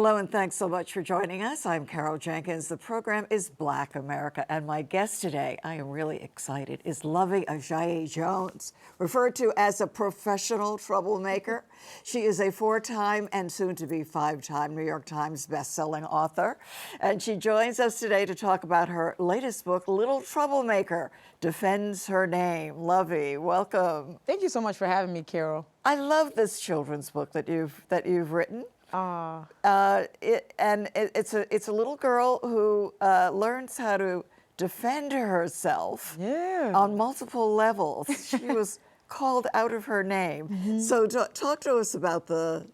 Hello and thanks so much for joining us. I'm Carol Jenkins. The program is Black America, and my guest today, I am really excited, is Luvvie Ajayi Jones, referred to as a professional troublemaker. She is a 4-time and soon-to-be 5-time New York Times best-selling author, and she joins us today to talk about her latest book, Little Troublemaker Defends Her Name. Luvvie, welcome. Thank you so much for having me, Carol. I love this children's book that you've written. It's a little girl who learns how to defend herself on multiple levels. She was called out of her name. So talk to us about the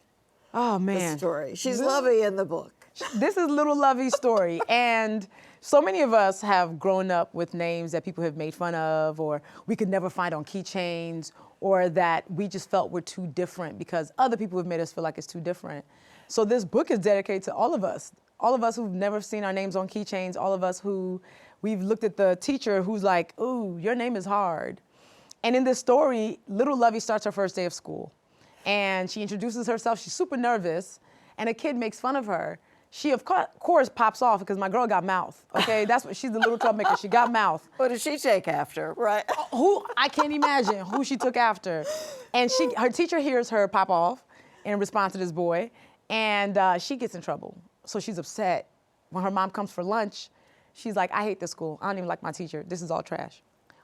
story. She's Luvvie in the book. This is little Luvvie's story. And so many of us have grown up with names that people have made fun of, or we could never find on keychains, or that we just felt were too different because other people have made us feel like it's too different. So this book is dedicated to all of us who've never seen our names on keychains, all of us who we've looked at the teacher who's like, ooh, your name is hard. And in this story, little Luvvie starts her first day of school. And she introduces herself, she's super nervous, and a kid makes fun of her. She, of course, pops off because my girl got mouth, okay? That's what, she's the little troublemaker, she got mouth. What did she take after, right? I can't imagine who she took after. And her teacher hears her pop off in response to this boy, and she gets in trouble. So she's upset. When her mom comes for lunch, she's like, I hate this school. I don't even like my teacher. This is all trash.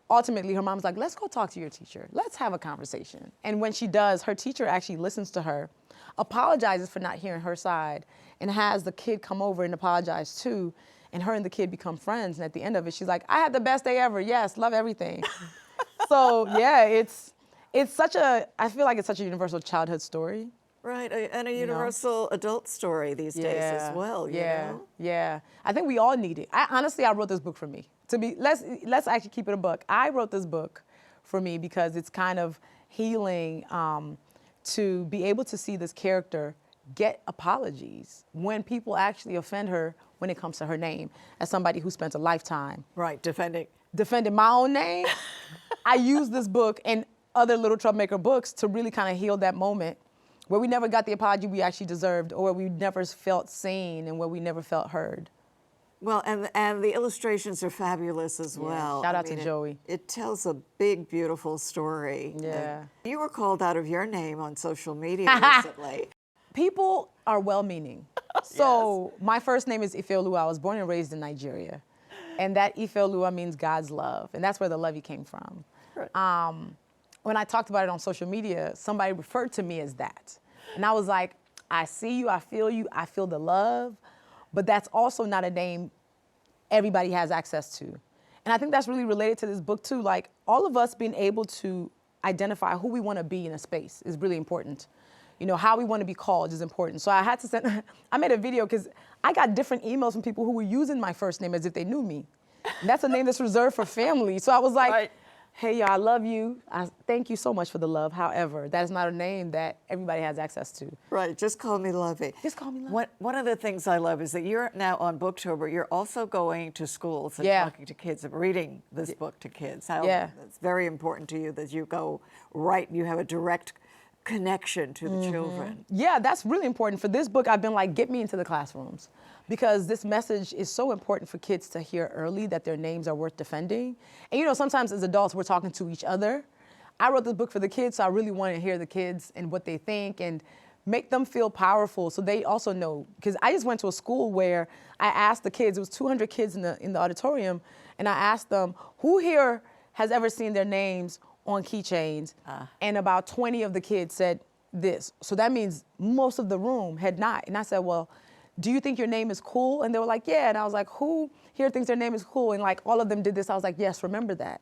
Ultimately, her mom's like, let's go talk to your teacher. Let's have a conversation. And when she does, her teacher actually listens to her, apologizes for not hearing her side, and has the kid come over and apologize too. And her and the kid become friends. And at the end of it, she's like, I had the best day ever. Yes, love everything. So yeah, it's such a, I feel like it's such a universal childhood story. Right, and a universal adult story these days as well, you know? Yeah, I think we all need it. Honestly, I wrote this book for me. Let's actually keep it a book. I wrote this book for me because it's kind of healing to be able to see this character get apologies when people actually offend her when it comes to her name, as somebody who spent a lifetime. Right, defending my own name. I use this book and other Little Troublemaker books to really kind of heal that moment where we never got the apology we actually deserved, or where we never felt seen and where we never felt heard. Well, and the illustrations are fabulous as well. Shout out to Joey. It tells a big, beautiful story. Yeah. You were called out of your name on social media recently. People are well-meaning. So my first name is Ifeoluwa. I was born and raised in Nigeria. And that Ifeoluwa means God's love. And that's where the Luvvie came from. Right. When I talked about it on social media, somebody referred to me as that. And I was like, I see you, I feel the love, but that's also not a name everybody has access to. And I think that's really related to this book too. Like, all of us being able to identify who we want to be in a space is really important. You know, how we want to be called is important. So I had to send, I made a video because I got different emails from people who were using my first name as if they knew me. And that's a name that's reserved for family. So I was like, hey, y'all, I love you. Thank you so much for the love. However, that is not a name that everybody has access to. Right, just call me Luvvie. Just call me Luvvie. One of the things I love is that you're now on Booktober. You're also going to schools and talking to kids and reading this book to kids. It's very important to you that you go right, you have a direct connection to the children. Yeah, that's really important. For this book, I've been like, get me into the classrooms, because this message is so important for kids to hear early, that their names are worth defending. And you know, sometimes as adults, we're talking to each other. I wrote this book for the kids, so I really want to hear the kids and what they think and make them feel powerful so they also know. Because I just went to a school where I asked the kids, it was 200 kids in the auditorium, and I asked them, who here has ever seen their names on keychains? And about 20 of the kids said this. So that means most of the room had not. And I said, well, do you think your name is cool? And they were like, yeah. And I was like, who here thinks their name is cool? And like all of them did this. I was like, yes, remember that.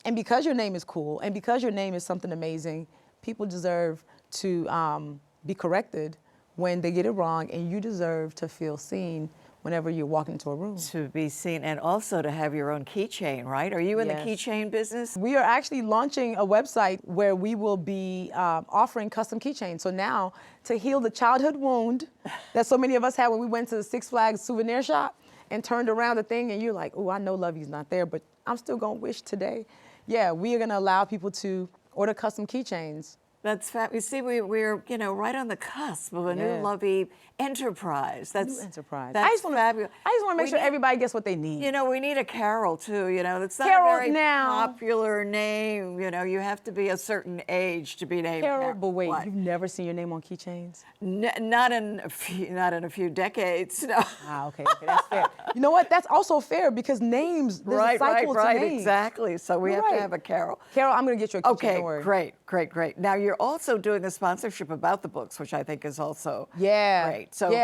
And because your name is cool and because your name is something amazing, people deserve to be corrected when they get it wrong, and you deserve to feel seen whenever you're walking into a room. To be seen, and also to have your own keychain, right? Are you in the keychain business? We are actually launching a website where we will be offering custom keychains. So now, to heal the childhood wound that so many of us had when we went to the Six Flags souvenir shop and turned around the thing and you're like, oh, I know Luvvie's not there, but I'm still gonna wish today. Yeah, we are gonna allow people to order custom keychains That's fabulous. You see, we're right on the cusp of a new Luvvie enterprise. That's new enterprise. That's fabulous. I just want to make sure everybody gets what they need. We need a Carol too. It's not Carol a very now. popular name. You have to be a certain age to be named Carol. But wait, what? You've never seen your name on keychains? Not in a few decades. No. Ah, okay, that's fair. You know what? That's also fair because names. There's a cycle to names. Exactly. So we have to have a Carol. Carol, I'm going to get you a keychain. Okay, don't worry. great. Now you're also doing a sponsorship about the books, which I think is also great. So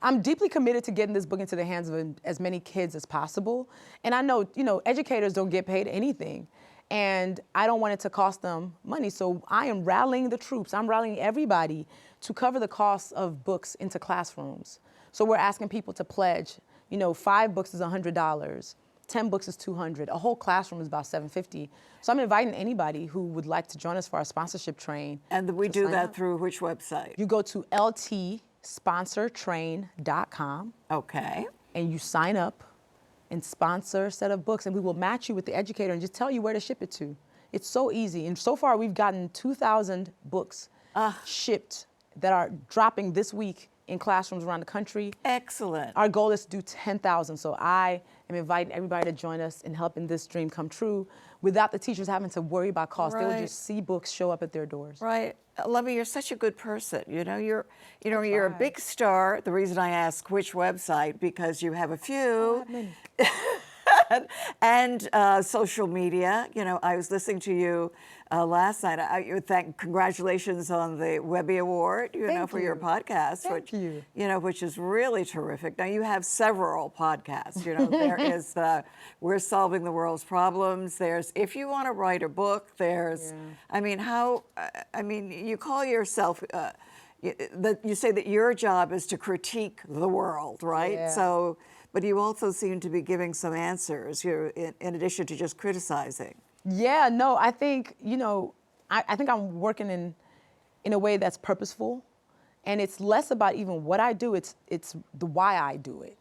I'm deeply committed to getting this book into the hands of as many kids as possible. And I know, educators don't get paid anything. And I don't want it to cost them money. So I am rallying the troops. I'm rallying everybody to cover the costs of books into classrooms. So we're asking people to pledge. 5 books is $100. 10 books is $200. A whole classroom is about $750. So I'm inviting anybody who would like to join us for our sponsorship train. And we do that through which website? You go to ltsponsortrain.com. Okay. And you sign up and sponsor a set of books, and we will match you with the educator and just tell you where to ship it to. It's so easy. And so far, we've gotten 2,000 books shipped that are dropping this week in classrooms around the country. Excellent. Our goal is to do 10,000. So I am inviting everybody to join us in helping this dream come true without the teachers having to worry about cost. They will just see books show up at their doors. Right. Luvvie, you're such a good person. You're a big star. The reason I ask which website, because you have a few. And social media. I was listening to you last night. Congratulations on the Webby Award, for your podcast, which is really terrific. Now you have several podcasts. There is We're Solving the World's Problems. There's If You Want to Write a Book. There's, you call yourself. You say that your job is to critique the world, right? Yeah. So. But you also seem to be giving some answers, in addition to just criticizing. Yeah, no, I think, I think I'm working in a way that's purposeful. And it's less about even what I do, it's the why I do it.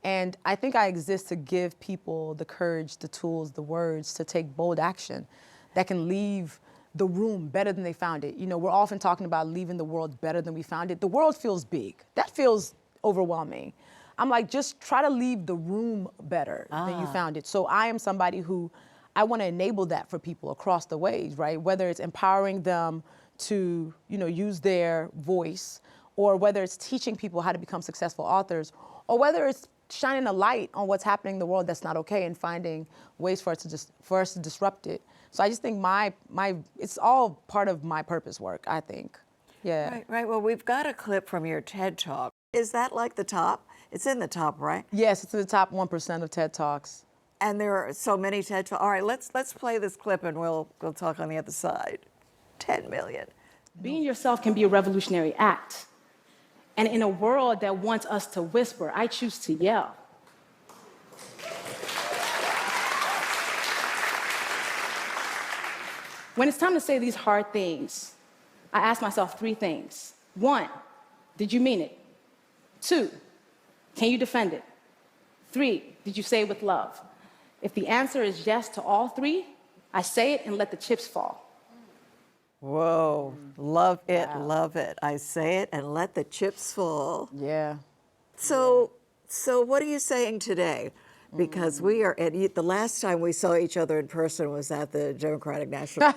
And I think I exist to give people the courage, the tools, the words to take bold action that can leave the room better than they found it. We're often talking about leaving the world better than we found it. The world feels big. That feels overwhelming. I'm like, just try to leave the room better than you found it. So I am somebody who, I want to enable that for people across the ways, right? Whether it's empowering them to, use their voice, or whether it's teaching people how to become successful authors, or whether it's shining a light on what's happening in the world that's not okay and finding ways for us to disrupt it. So I just think it's all part of my purpose work, I think. Yeah. Right. Well, we've got a clip from your TED Talk. Is that like the top? It's in the top, right? Yes, it's in the top 1% of TED Talks. And there are so many TED Talks. All right, let's play this clip and we'll talk on the other side. 10 million. Being yourself can be a revolutionary act. And in a world that wants us to whisper, I choose to yell. When it's time to say these hard things, I ask myself 3 things. 1, did you mean it? 2, can you defend it? 3, did you say it with love? If the answer is yes to all 3, I say it and let the chips fall. Whoa, love it, love it. I say it and let the chips fall. Yeah. So what are you saying today? Because we are the last time we saw each other in person was at the Democratic National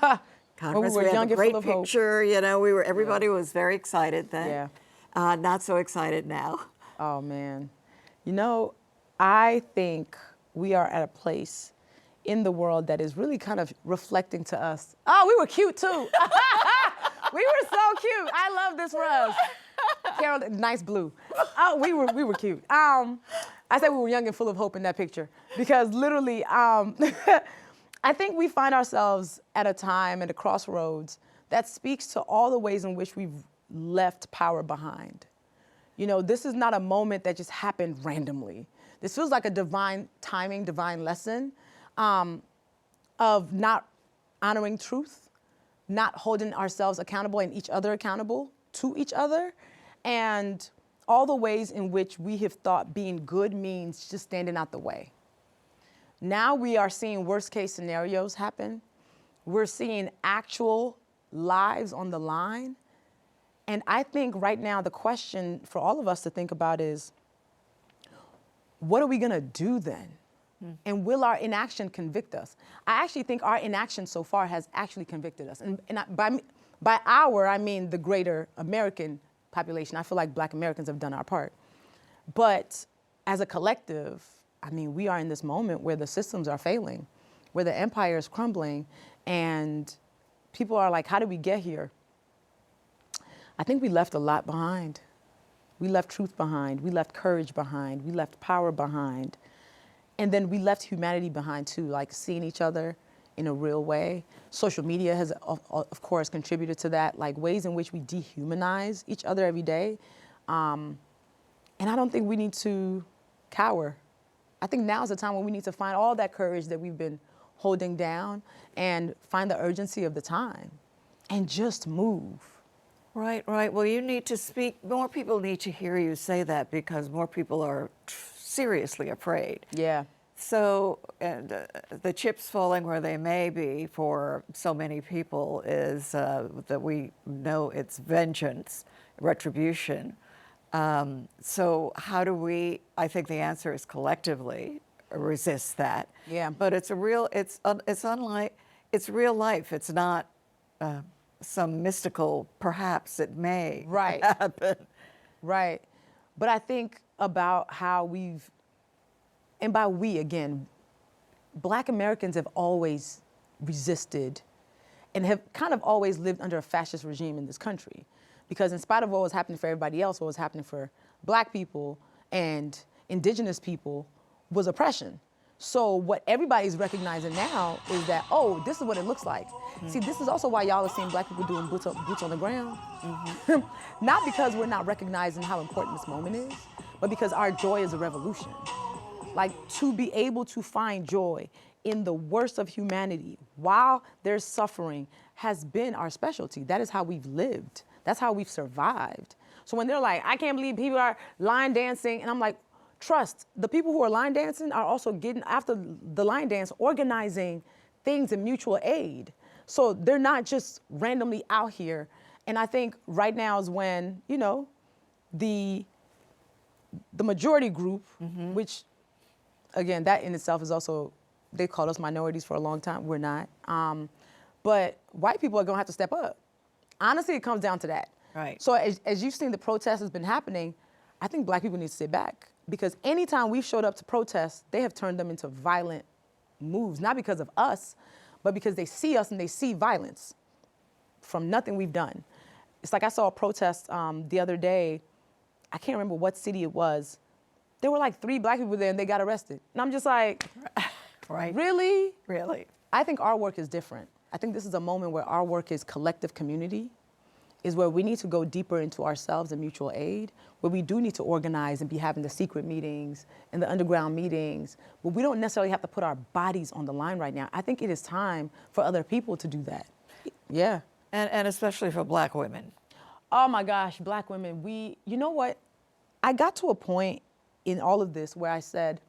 Conference. We were young had a and great full of hope. picture. Everybody was very excited then. Yeah. Not so excited now. Oh, man. I think we are at a place in the world that is really kind of reflecting to us. Oh, we were cute, too. We were so cute. I love this rose. Carol, nice blue. Oh, we were cute. I said we were young and full of hope in that picture because literally, I think we find ourselves at a time, at a crossroads that speaks to all the ways in which we've left power behind. This is not a moment that just happened randomly. This feels like a divine timing, divine lesson of not honoring truth, not holding ourselves accountable and each other accountable to each other, and all the ways in which we have thought being good means just standing out the way. Now we are seeing worst case scenarios happen. We're seeing actual lives on the line. And I think right now the question for all of us to think about is, what are we gonna do then? And will our inaction convict us? I actually think our inaction so far has actually convicted us. And by our, I mean the greater American population. I feel like Black Americans have done our part. But as a collective, I mean, we are in this moment where the systems are failing, where the empire is crumbling, and people are like, how did we get here? I think we left a lot behind. We left truth behind. We left courage behind. We left power behind. And then we left humanity behind too, like seeing each other in a real way. Social media has, of course, contributed to that, like ways in which we dehumanize each other every day. And I don't think we need to cower. I think now is the time when we need to find all that courage that we've been holding down and find the urgency of the time and just move. Right, right. Well, you need to speak. More people need to hear you say that because more people are seriously afraid. Yeah. So, and the chips falling where they may be for so many people is that we know it's vengeance, retribution. So how do we, I think the answer is collectively resist that. Yeah. But it's real life. It's not some mystical, perhaps it may happen. Right. But I think about how and by we again, Black Americans have always resisted and have kind of always lived under a fascist regime in this country. Because in spite of what was happening for everybody else, what was happening for Black people and indigenous people was oppression. So what everybody's recognizing now is that, oh, this is what it looks like. See, this is also why y'all are seeing Black people doing boots on the ground. Not because we're not recognizing how important this moment is, but because our joy is a revolution. Like, to be able to find joy in the worst of humanity while there's suffering has been our specialty. That is how we've lived. That's how we've survived. So when they're like, I can't believe people are line dancing, and I'm like, trust, the people who are line dancing are also getting, after the line dance, organizing things in mutual aid. So they're not just randomly out here. And I think right now is when, you know, the majority group, which, again, that in itself is also, they called us minorities for a long time. We're not. But white people are going to have to step up. Honestly, it comes down to that. Right. So as you've seen the protest has been happening, I think Black people need to sit back. Because anytime we've showed up to protest, they have turned them into violent moves, not because of us, but because they see us and they see violence from nothing we've done. It's like I saw a protest the other day. I can't remember what city it was. There were like 3 Black people there and they got arrested. And I'm just like, right. Really? Really? I think our work is different. I think this is a moment where our work is collective community, is where we need to go deeper into ourselves and mutual aid, where we do need to organize and be having the secret meetings and the underground meetings, but we don't necessarily have to put our bodies on the line right now. I think it is time for other people to do that. Yeah. And especially for Black women. Oh my gosh, Black women, you know what? I got to a point in all of this where I said,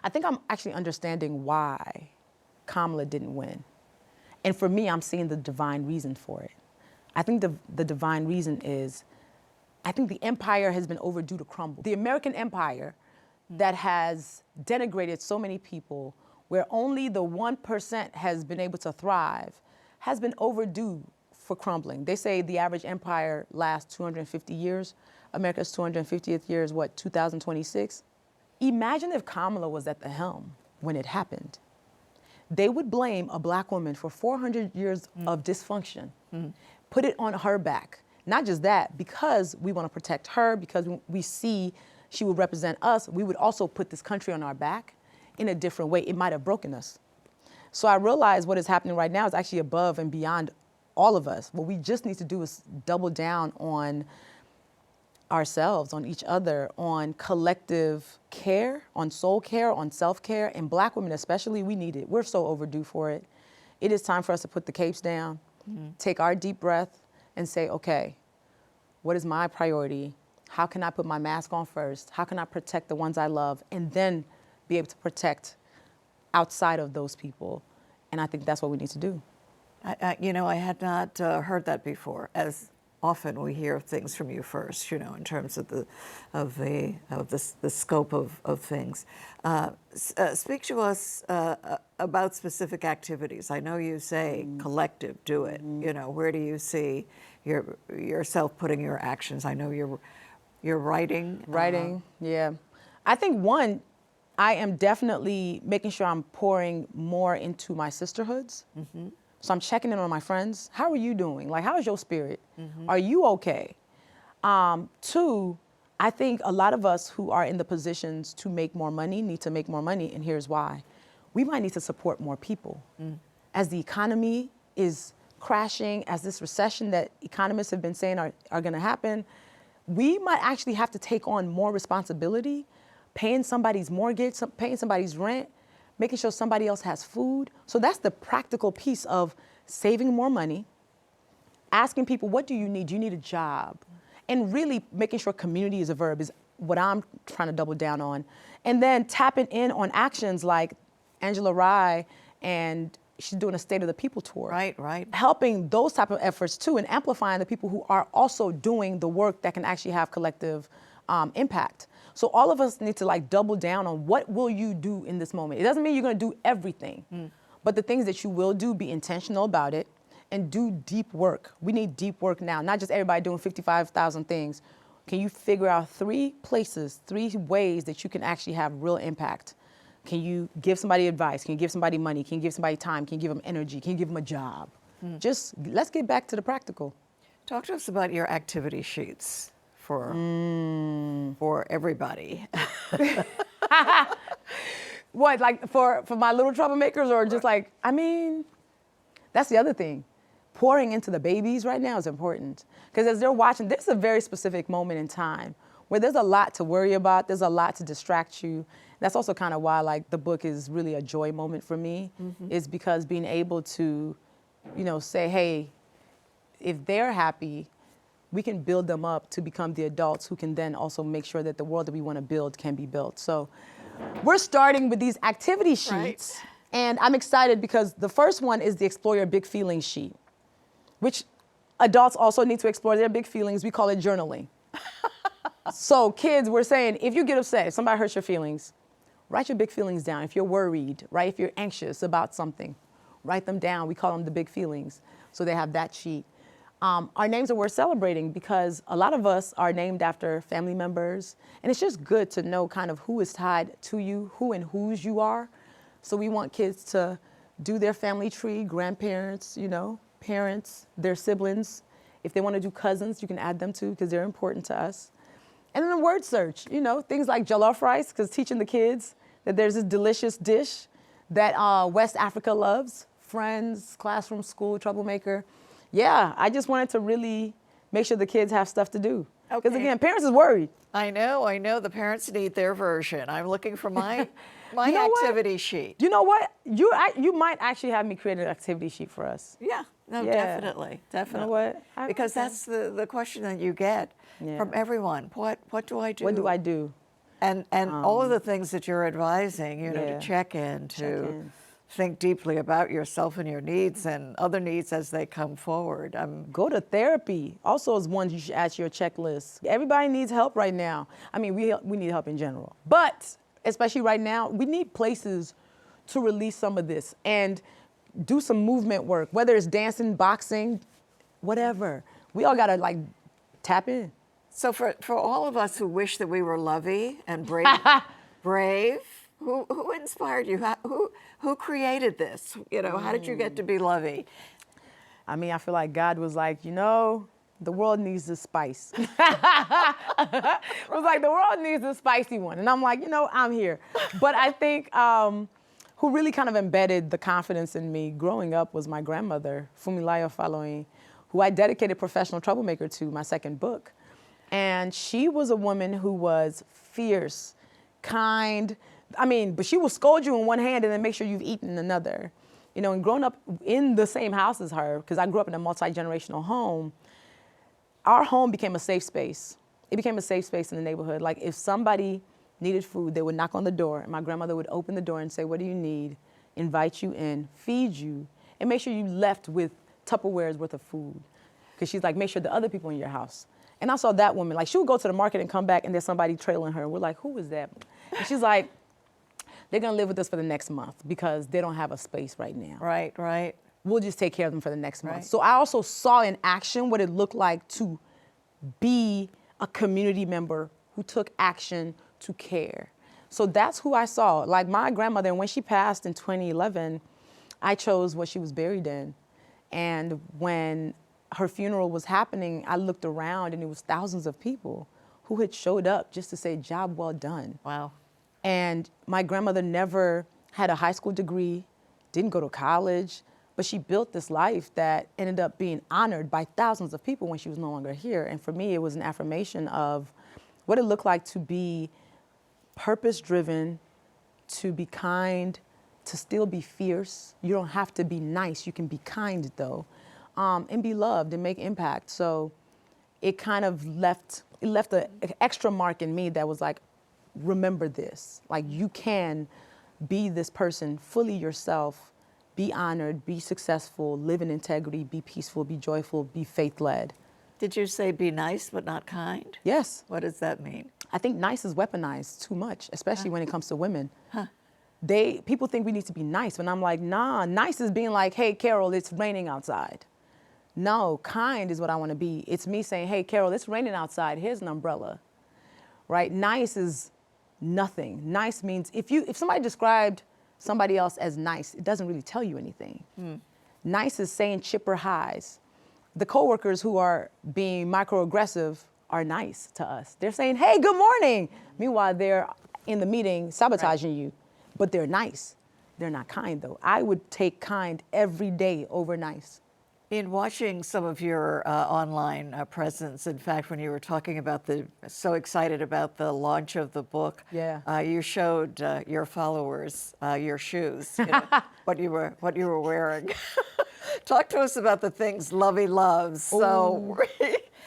I think I'm actually understanding why Kamala didn't win. And for me, I'm seeing the divine reason for it. I think the divine reason is, I think the empire has been overdue to crumble. The American empire that has denigrated so many people, where only the 1% has been able to thrive, has been overdue for crumbling. They say the average empire lasts 250 years. America's 250th year is what, 2026? Imagine if Kamala was at the helm when it happened. They would blame a Black woman for 400 years of dysfunction, put it on her back. Not just that, because we want to protect her, because we see she would represent us, we would also put this country on our back in a different way. It might have broken us. So I realize what is happening right now is actually above and beyond all of us. What we just need to do is double down on ourselves, on each other, on collective care, on soul care, on self-care, and Black women especially, we need it. We're so overdue for it. It is time for us to put the capes down, take our deep breath, and say, okay, what is my priority? How can I put my mask on first? How can I protect the ones I love? And then be able to protect outside of those people. And I think that's what we need to do. You know, I had not heard that before. As often we hear things from you first, you know, in terms of the scope of things. Speak to us about specific activities. I know you say collective, do it. You know, where do you see yourself putting your actions? I know you're writing. Writing, yeah. I think one, I am definitely making sure I'm pouring more into my sisterhoods. So I'm checking in on my friends. How are you doing? Like, how's your spirit? Are you okay? Two, I think a lot of us who are in the positions to make more money need to make more money, and here's why. We might need to support more people. As the economy is crashing, as this recession that economists have been saying are gonna happen, we might actually have to take on more responsibility, paying somebody's mortgage, paying somebody's rent, making sure somebody else has food. So that's the practical piece of saving more money, asking people, what do you need? Do you need a job? And really making sure community is a verb is what I'm trying to double down on. And then tapping in on actions like Angela Rye, and she's doing a State of the People tour. Right. Helping those type of efforts too, and amplifying the people who are also doing the work that can actually have collective impact. So all of us need to like double down on what will you do in this moment. It doesn't mean you're gonna do everything, but the things that you will do, be intentional about it and do deep work. We need deep work now, not just everybody doing 55,000 things. Can you figure out 3 places, 3 ways that you can actually have real impact? Can you give somebody advice? Can you give somebody money? Can you give somebody time? Can you give them energy? Can you give them a job? Just let's get back to the practical. Talk to us about your activity sheets for everybody. What, like for my little troublemakers, or just like, I mean, that's the other thing. Pouring into the babies right now is important. Because as they're watching, this is a very specific moment in time where there's a lot to worry about, there's a lot to distract you. That's also kind of why like the book is really a joy moment for me, is because being able to, you know, say, hey, if they're happy, we can build them up to become the adults who can then also make sure that the world that we want to build can be built. So we're starting with these activity sheets, and I'm excited because the first one is the Explore Your Big Feelings sheet, which adults also need to explore their big feelings. We call it journaling. So kids, we're saying, if you get upset, if somebody hurts your feelings, write your big feelings down. If you're worried, right? If you're anxious about something, write them down. We call them the big feelings. So they have that sheet. Our names are worth celebrating because a lot of us are named after family members. And it's just good to know kind of who is tied to you, who and whose you are. So we want kids to do their family tree, grandparents, you know, parents, their siblings. If they want to do cousins, you can add them too because they're important to us. And then a word search, you know, things like jollof rice, because teaching the kids that there's this delicious dish that West Africa loves. Friends, classroom, school, Troublemaker. Yeah, I just wanted to really make sure the kids have stuff to do. Because again, parents is worried. I know. The parents need their version. I'm looking for my activity sheet. You know what? You might actually have me create an activity sheet for us. Yeah, no, definitely. You know what? Because that's the question that you get from everyone. What do I do? What do I do? And all of the things that you're advising, you know, to check in, to think deeply about yourself and your needs and other needs as they come forward. Go to therapy. Also is one you should add to your checklist. Everybody needs help right now. I mean, we need help in general. But especially right now, we need places to release some of this and do some movement work, whether it's dancing, boxing, whatever. We all gotta like tap in. So for all of us who wish that we were lovey and brave, who inspired you? Who created this? You know, how did you get to be lovey? I mean, I feel like God was like, you know, the world needs the spice. It was like, the world needs the spicy one. And I'm like, you know, I'm here. But I think who really kind of embedded the confidence in me growing up was my grandmother, Fumilayo Faloyin, who I dedicated Professional Troublemaker to, my second book. And she was a woman who was fierce, kind. I mean, but she will scold you in one hand and then make sure you've eaten in another. You know, and growing up in the same house as her, because I grew up in a multi-generational home, our home became a safe space. It became a safe space in the neighborhood. Like if somebody needed food, they would knock on the door and my grandmother would open the door and say, what do you need? Invite you in, feed you, and make sure you left with Tupperware's worth of food. Because she's like, make sure the other people in your house. And I saw that woman, like she would go to the market and come back and there's somebody trailing her. We're like, who is that? And she's like, they're gonna live with us for the next month because they don't have a space right now. Right, right. We'll just take care of them for the next month. Right. So I also saw in action what it looked like to be a community member who took action to care. So that's who I saw. Like my grandmother, when she passed in 2011, I chose what she was buried in. And when her funeral was happening, I looked around and it was thousands of people who had showed up just to say, job well done. Wow. And my grandmother never had a high school degree, didn't go to college, but she built this life that ended up being honored by thousands of people when she was no longer here. And for me, it was an affirmation of what it looked like to be purpose-driven, to be kind, to still be fierce. You don't have to be nice, you can be kind though, and be loved and make impact. So it kind of left an extra mark in me that was like, remember this. Like you can be this person, fully yourself, be honored, be successful, live in integrity, be peaceful, be joyful, be faith-led. Did you say be nice but not kind? Yes. What does that mean? I think nice is weaponized too much, especially when it comes to women. Huh. People think we need to be nice, and I'm like, nah, nice is being like, hey, Carol, it's raining outside. No, kind is what I want to be. It's me saying, hey, Carol, it's raining outside, here's an umbrella, right? Nice is nothing. Nice means, if somebody described somebody else as nice, it doesn't really tell you anything. Nice is saying chipper highs. The coworkers who are being microaggressive are nice to us. They're saying, hey, good morning. Meanwhile, they're in the meeting sabotaging you, but they're nice. They're not kind though. I would take kind every day over nice. In watching some of your online presence, in fact, when you were talking about so excited about the launch of the book, you showed your followers your shoes, what you were wearing. Talk to us about the things Luvvie loves. So,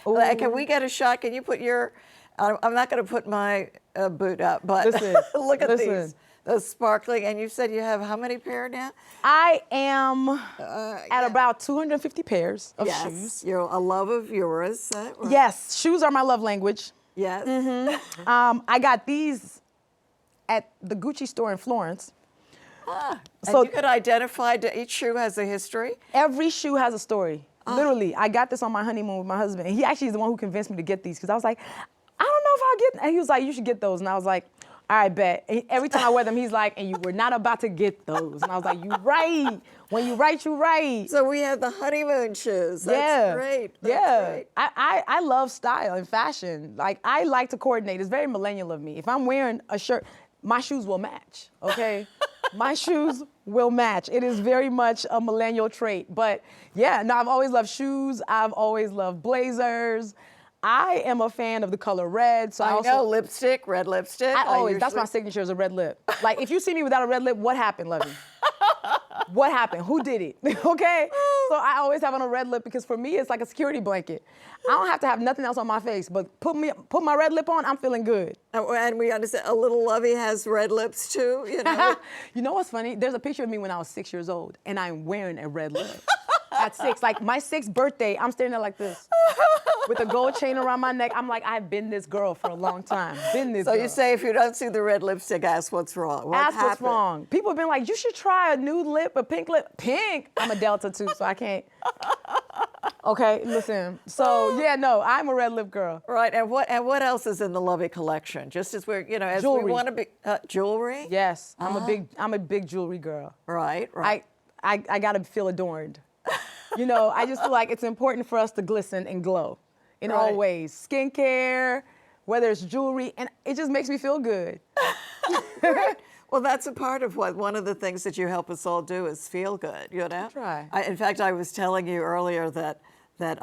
can we get a shot? Can you put your? I'm not going to put my boot up, but look at these. Those sparkling, and you said you have how many pair now? I am at about 250 pairs of shoes. You're a love of yours. Right? Yes, shoes are my love language. Yes. I got these at the Gucci store in Florence. So you could identify, each shoe has a history? Every shoe has a story. Literally, I got this on my honeymoon with my husband, and he actually is the one who convinced me to get these, because I was like, I don't know if I'll get them. And he was like, you should get those. And I was like, I bet. And every time I wear them, he's like, and you were not about to get those. And I was like, you right. When you right, you right. So we have the honeymoon shoes. That's great. That's great. I love style and fashion. Like, I like to coordinate. It's very millennial of me. If I'm wearing a shirt, my shoes will match, okay? My shoes will match. It is very much a millennial trait. But yeah, no, I've always loved shoes. I've always loved blazers. I am a fan of the color red. So I know, lipstick, red lipstick. That's my signature, is a red lip. Like, if you see me without a red lip, what happened, Luvvie? What happened? Who did it? Okay? So I always have on a red lip because for me, it's like a security blanket. I don't have to have nothing else on my face, but put my red lip on, I'm feeling good. And we understand, a little Luvvie has red lips too, you know? You know what's funny? There's a picture of me when I was 6 years old, and I'm wearing a red lip. At 6, like my 6th birthday, I'm standing there like this with a gold chain around my neck. I'm like, I've been this girl for a long time. So you say, if you don't see the red lipstick, ask what's wrong. Ask what's wrong. People have been like, you should try a nude lip, a pink lip. Pink? I'm a Delta too, so I can't. Okay, listen. So yeah, no, I'm a red lip girl. Right, and what else is in the Luvvie collection? Just as we're, as jewelry. We want to be, jewelry? Yes, I'm a big jewelry girl. Right. I gotta feel adorned. I just feel like it's important for us to glisten and glow in all ways. Skincare, whether it's jewelry, and it just makes me feel good. Right. Well, that's a part of one of the things that you help us all do is feel good, Try. In fact, I was telling you earlier that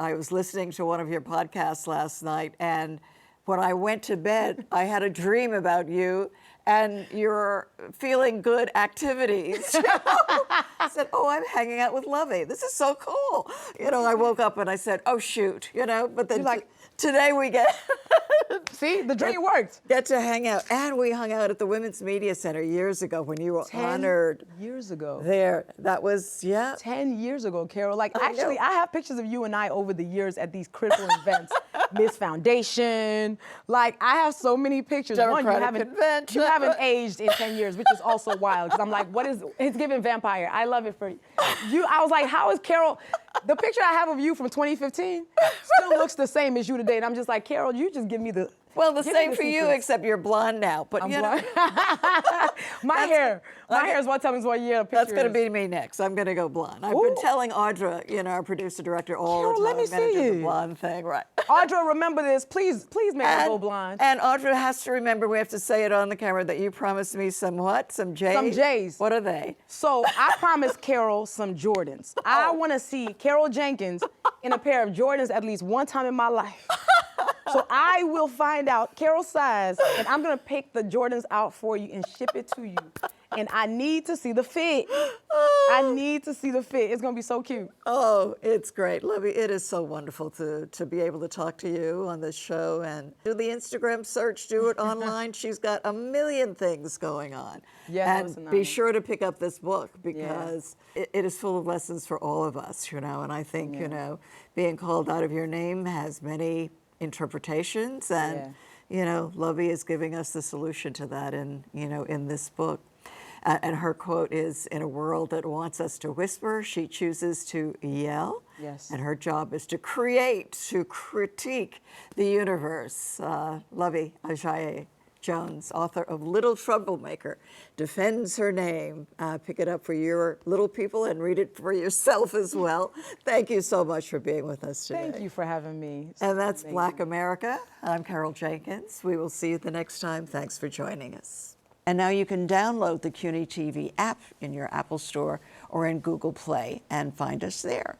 I was listening to one of your podcasts last night, and when I went to bed, I had a dream about you and your feeling good activities. I said, I'm hanging out with Luvvie. This is so cool. I woke up and I said, oh, shoot, but then Today we get See, the dream worked. get to hang out. And we hung out at the Women's Media Center years ago when you were 10 honored years ago. there. That was, yeah. 10 years ago, Carol. Like, I actually, know. I have pictures of you and I over the years at these critical events. Miss Foundation. Like, I have so many pictures. Democratic Convention. You haven't aged in 10 years, which is also wild. Because I'm like, what is, it's giving vampire. I love it for you. I was like, how is Carol, the picture I have of you from 2015 still looks the same as you today. And I'm just like, Carol, you just give me the, Well, the give me same for you, secrets. except you're blonde now. But I'm you know, blind. My hair is what tells me what year the picture that's going to is. be me next. I'm going to go blonde. I've been telling Audra, you know, our producer director, all Carol, the time. let me I'm going to see do the you. blonde thing, right? Audra, remember this. Please make me go blonde. And Audra has to remember, we have to say it on the camera, that you promised me some what? Some J's? Some J's. What are they? So I promised Carol some Jordans. I want to see Carol Jenkins in a pair of Jordans at least one time in my life. So I will find out Carol's size, and I'm going to pick the Jordans out for you and ship it to you. And I need to see the fit. I need to see the fit. It's going to be so cute. Oh, it's great. Luvvie, it is so wonderful to be able to talk to you on this show and do the Instagram search, do it online. She's got a million things going on. Yeah, and be sure to pick up this book because it is full of lessons for all of us, you know, and I think, you know, being called out of your name has many interpretations and, you know, Luvvie is giving us the solution to that in, you know, in this book. And her quote is, in a world that wants us to whisper, she chooses to yell. Yes. And her job is to create, to critique the universe. Luvvie Ajayi Jones, author of Little Troublemaker, Defends Her Name. Pick it up for your little people and read it for yourself as well. Thank you so much for being with us today. Thank you for having me. And that's Black America. I'm Carol Jenkins. We will see you the next time. Thanks for joining us. And now you can download the CUNY TV app in your Apple Store or in Google Play and find us there.